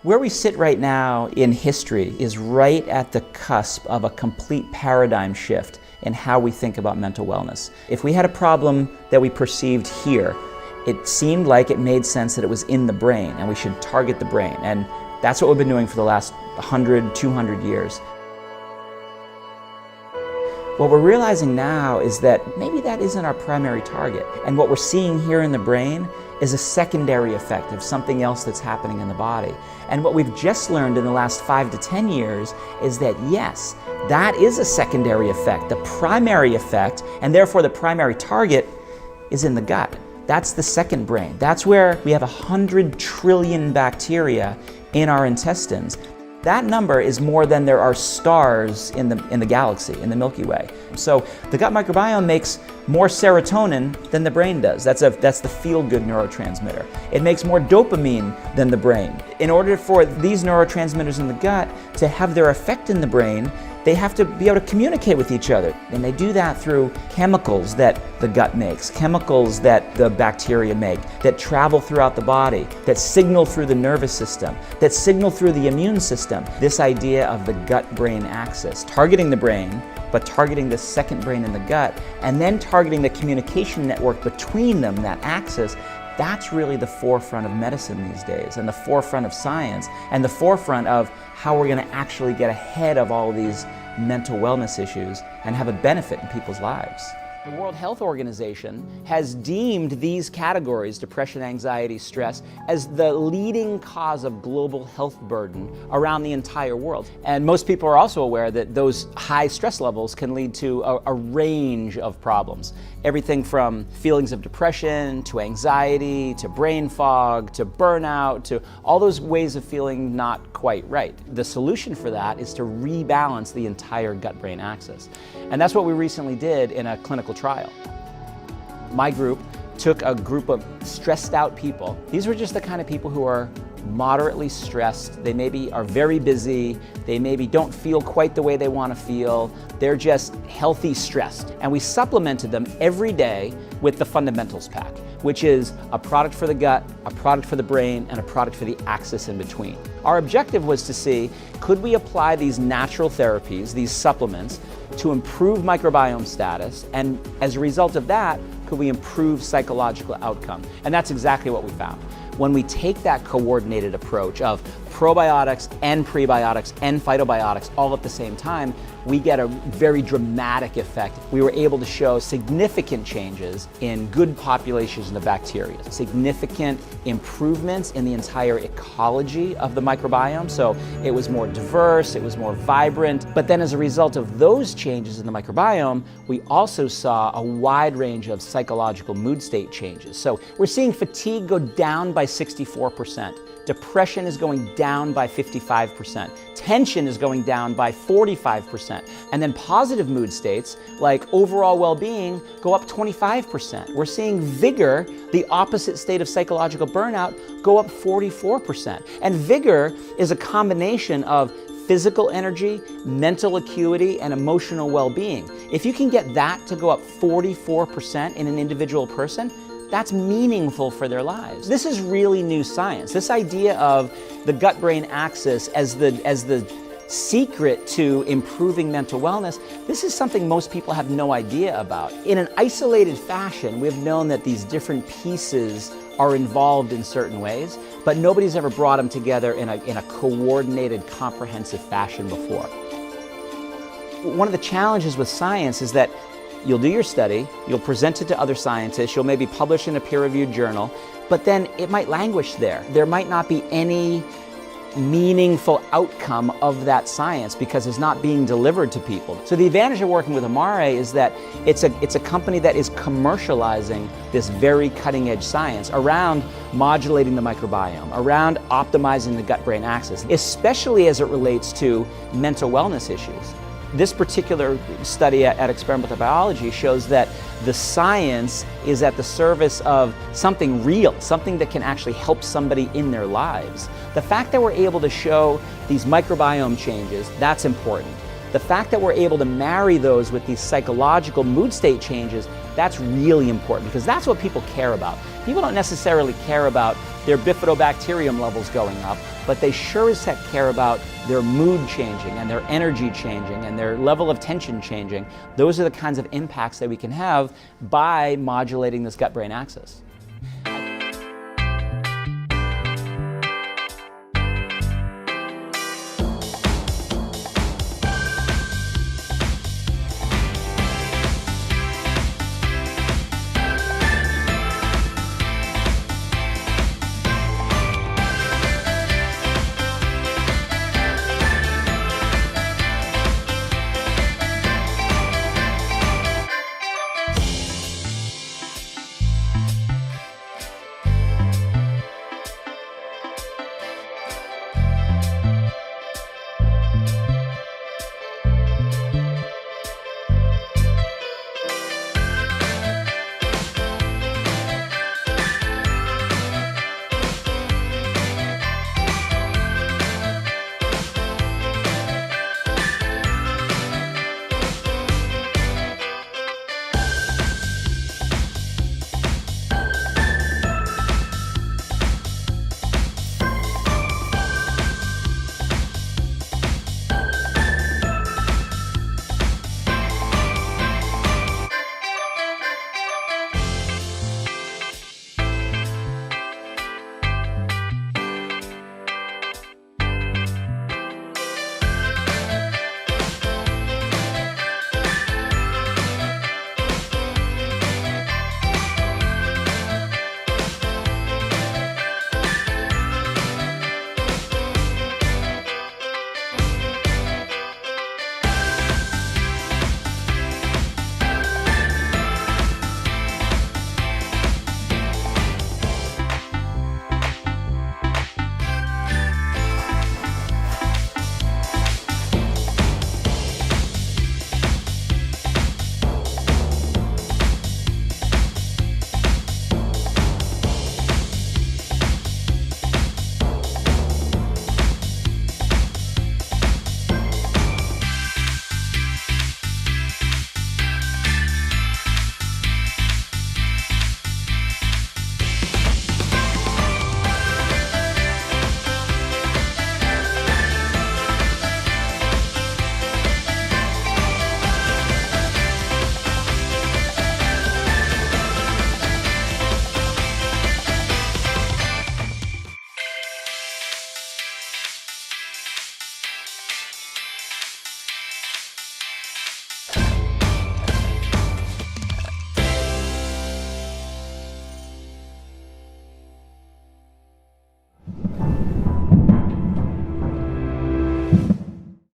Where we sit right now in history is right at the cusp of a complete paradigm shift in how we think about mental wellness. If we had a problem that we perceived here, it seemed like it made sense that it was in the brain and we should target the brain. And that's what we've been doing for the last 100, 200 years. What we're realizing now is that maybe that isn't our primary target. And what we're seeing here in the brain is a secondary effect of something else that's happening in the body. And what we've just learned in the last 5 to 10 years is that yes, that is a secondary effect. The primary effect, and therefore the primary target, is in the gut. That's the second brain. That's where we have 100 trillion bacteria in our intestines. That number is more than there are stars in the galaxy, in the Milky Way. So the gut microbiome makes more serotonin than the brain does. That's the feel-good neurotransmitter. It makes more dopamine than the brain. In order for these neurotransmitters in the gut to have their effect in the brain, they have to be able to communicate with each other. And they do that through chemicals that the gut makes, chemicals that the bacteria make, that travel throughout the body, that signal through the nervous system, that signal through the immune system. This idea of the gut-brain axis, targeting the brain, but targeting the second brain in the gut, and then targeting the communication network between them, that axis, that's really the forefront of medicine these days, and the forefront of science, and the forefront of how we're going to actually get ahead of all these mental wellness issues and have a benefit in people's lives. The World Health Organization has deemed these categories, depression, anxiety, stress, as the leading cause of global health burden around the entire world. And most people are also aware that those high stress levels can lead to a range of problems. Everything from feelings of depression, to anxiety, to brain fog, to burnout, to all those ways of feeling not quite right. The solution for that is to rebalance the entire gut-brain axis. And that's what we recently did in a clinical trial. My group took a group of stressed out people. These were just the kind of people who are moderately stressed. They maybe are very busy. They maybe don't feel quite the way they want to feel. They're just healthy stressed. And we supplemented them every day with the Fundamentals Pack, which is a product for the gut, a product for the brain, and a product for the axis in between. Our objective was to see, could we apply these natural therapies, these supplements, to improve microbiome status, and as a result of that, could we improve psychological outcome? And that's exactly what we found. When we take that coordinated approach of probiotics and prebiotics and phytobiotics all at the same time, we get a very dramatic effect. We were able to show significant changes in good populations of bacteria, significant improvements in the entire ecology of the microbiome. So it was more diverse, it was more vibrant. But then as a result of those changes in the microbiome, we also saw a wide range of psychological mood state changes. So we're seeing fatigue go down by 64%. Depression is going down by 55%. Tension is going down by 45%. And then positive mood states, like overall well-being, go up 25%. We're seeing vigor, the opposite state of psychological burnout, go up 44%. And vigor is a combination of physical energy, mental acuity, and emotional well-being. If you can get that to go up 44% in an individual person, that's meaningful for their lives. This is really new science. This idea of the gut-brain axis as the secret to improving mental wellness, this is something most people have no idea about. In an isolated fashion, we've known that these different pieces are involved in certain ways, but nobody's ever brought them together in a coordinated, comprehensive fashion before. One of the challenges with science is that you'll do your study, you'll present it to other scientists, you'll maybe publish in a peer-reviewed journal, but then it might languish there. There might not be any meaningful outcome of that science because it's not being delivered to people. So the advantage of working with Amare is that it's a company that is commercializing this very cutting-edge science around modulating the microbiome, around optimizing the gut-brain axis, especially as it relates to mental wellness issues. This particular study at Experimental Biology shows that the science is at the service of something real, something that can actually help somebody in their lives. The fact that we're able to show these microbiome changes, that's important. The fact that we're able to marry those with these psychological mood state changes, that's really important because that's what people care about. People don't necessarily care about their bifidobacterium levels going up, but they sure as heck care about their mood changing and their energy changing and their level of tension changing. Those are the kinds of impacts that we can have by modulating this gut-brain axis.